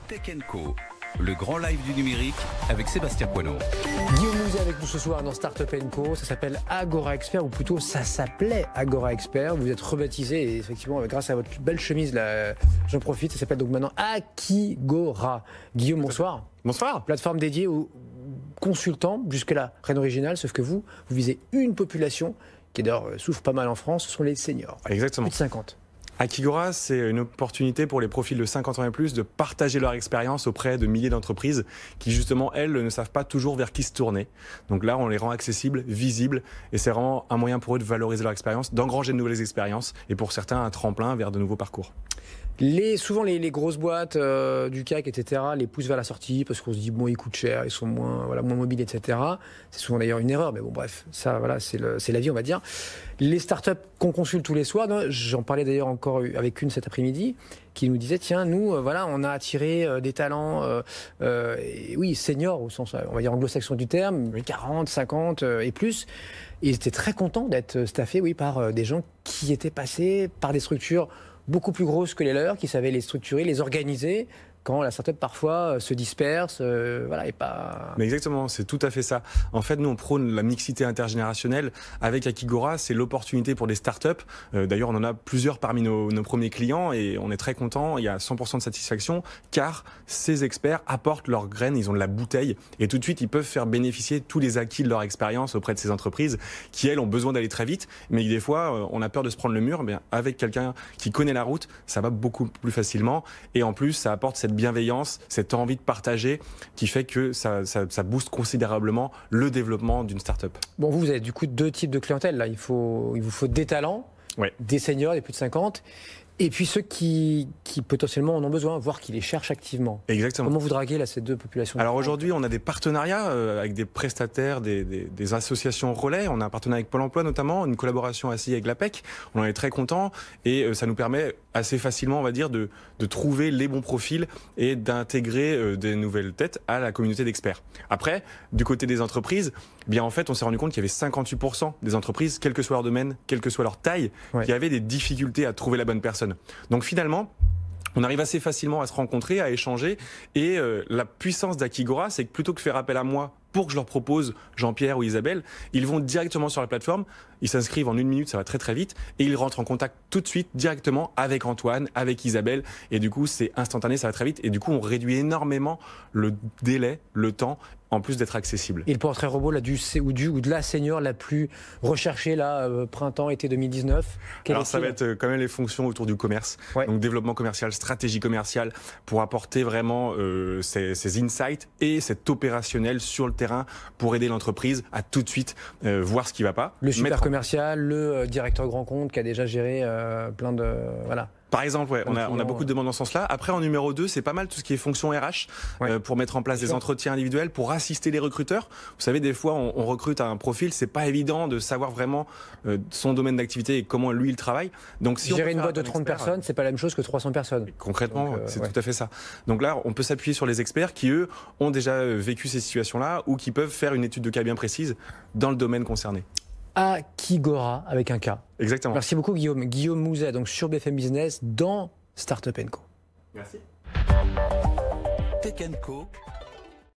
Tech Co, le grand live du numérique avec Sébastien Coineau. Guillaume Mouzet avec nous ce soir dans Startup & Co. Ça s'appelle Agora Expert, ou plutôt ça s'appelait Agora Expert. Vous êtes rebaptisé et effectivement grâce à votre belle chemise là, j'en profite, ça s'appelle donc maintenant Akigora. Guillaume, bonsoir. Bonsoir. Plateforme dédiée aux consultants, jusque-là rien original, sauf que vous visez une population qui d'ailleurs souffre pas mal en France, ce sont les seniors. Exactement. Plus de 50. Akigora, c'est une opportunité pour les profils de 50 ans et plus de partager leur expérience auprès de milliers d'entreprises qui justement, elles, ne savent pas toujours vers qui se tourner. Donc là, on les rend accessibles, visibles, et c'est vraiment un moyen pour eux de valoriser leur expérience, d'engranger de nouvelles expériences, et pour certains, un tremplin vers de nouveaux parcours. Souvent les grosses boîtes du CAC, etc., les poussent vers la sortie parce qu'on se dit bon, ils coûtent cher, ils sont moins mobiles, etc. C'est souvent d'ailleurs une erreur, mais bon, bref, ça, voilà, c'est la vie, on va dire. Les startups qu'on consulte tous les soirs, j'en parlais d'ailleurs encore avec une cet après-midi, qui nous disait tiens, nous, voilà, on a attiré des talents, oui, seniors au sens, on va dire anglo-saxon du terme, 40, 50 et plus. Et ils étaient très contents d'être staffés, oui, par des gens qui étaient passés par des structures beaucoup plus grosses que les leurs, qui savaient les structurer, les organiser, quand la startup parfois se disperse, voilà, et pas... Mais exactement, c'est tout à fait ça. En fait, nous, on prône la mixité intergénérationnelle. Avec Akigora, c'est l'opportunité pour des startups. D'ailleurs, on en a plusieurs parmi nos premiers clients et on est très contents. Il y a 100% de satisfaction car ces experts apportent leurs graines, ils ont de la bouteille et tout de suite, ils peuvent faire bénéficier tous les acquis de leur expérience auprès de ces entreprises qui, elles, ont besoin d'aller très vite. Mais des fois, on a peur de se prendre le mur. Mais avec quelqu'un qui connaît la route, ça va beaucoup plus facilement. Et en plus, ça apporte cette bienveillance, cette envie de partager qui fait que ça booste considérablement le développement d'une start-up. Bon, vous avez du coup deux types de clientèle là. Il vous faut des talents, ouais, des seniors, des plus de 50, et puis ceux qui potentiellement en ont besoin, voire qui les cherchent activement. Exactement. Comment vous draguez là ces deux populations? Alors aujourd'hui, on a des partenariats avec des prestataires, des associations relais. On a un partenariat avec Pôle emploi notamment, une collaboration assise avec l'APEC. On en est très contents et ça nous permet assez facilement, on va dire, de trouver les bons profils et d'intégrer des nouvelles têtes à la communauté d'experts. Après, du côté des entreprises, bien en fait, on s'est rendu compte qu'il y avait 58% des entreprises, quel que soit leur domaine, quelle que soit leur taille, qui avaient des difficultés à trouver la bonne personne. Donc finalement, on arrive assez facilement à se rencontrer, à échanger. Et la puissance d'Akigora, c'est que plutôt que de faire appel à moi pour que je leur propose Jean-Pierre ou Isabelle, ils vont directement sur la plateforme, ils s'inscrivent en 1 minute, ça va très très vite, et ils rentrent en contact tout de suite directement avec Antoine, avec Isabelle, et du coup c'est instantané, ça va très vite, et du coup on réduit énormément le délai, le temps, en plus d'être accessible. Et le portrait robot là, ou de la senior la plus recherchée là, printemps-été 2019? Alors ça va être quand même les fonctions autour du commerce, donc développement commercial, stratégie commerciale, pour apporter vraiment ces insights et cet opérationnel sur le terrain pour aider l'entreprise à tout de suite voir ce qui ne va pas. Le super commercial, le directeur grand compte qui a déjà géré plein de... Voilà. Par exemple, ouais, on a beaucoup de demandes dans ce sens-là. Après, en numéro 2, c'est pas mal tout ce qui est fonction RH, pour mettre en place des entretiens individuels, pour assister les recruteurs. Vous savez, des fois, on recrute un profil, c'est pas évident de savoir vraiment son domaine d'activité et comment lui, il travaille. Donc, si gérer une boîte de 30 personnes, c'est pas la même chose que 300 personnes. Concrètement, c'est tout à fait ça. Donc là, on peut s'appuyer sur les experts qui, eux, ont déjà vécu ces situations-là ou qui peuvent faire une étude de cas bien précise dans le domaine concerné. Akigora avec un K. Exactement. Merci beaucoup Guillaume. Guillaume Mouzet, donc sur BFM Business dans Startup & Co. Merci. Tech Co.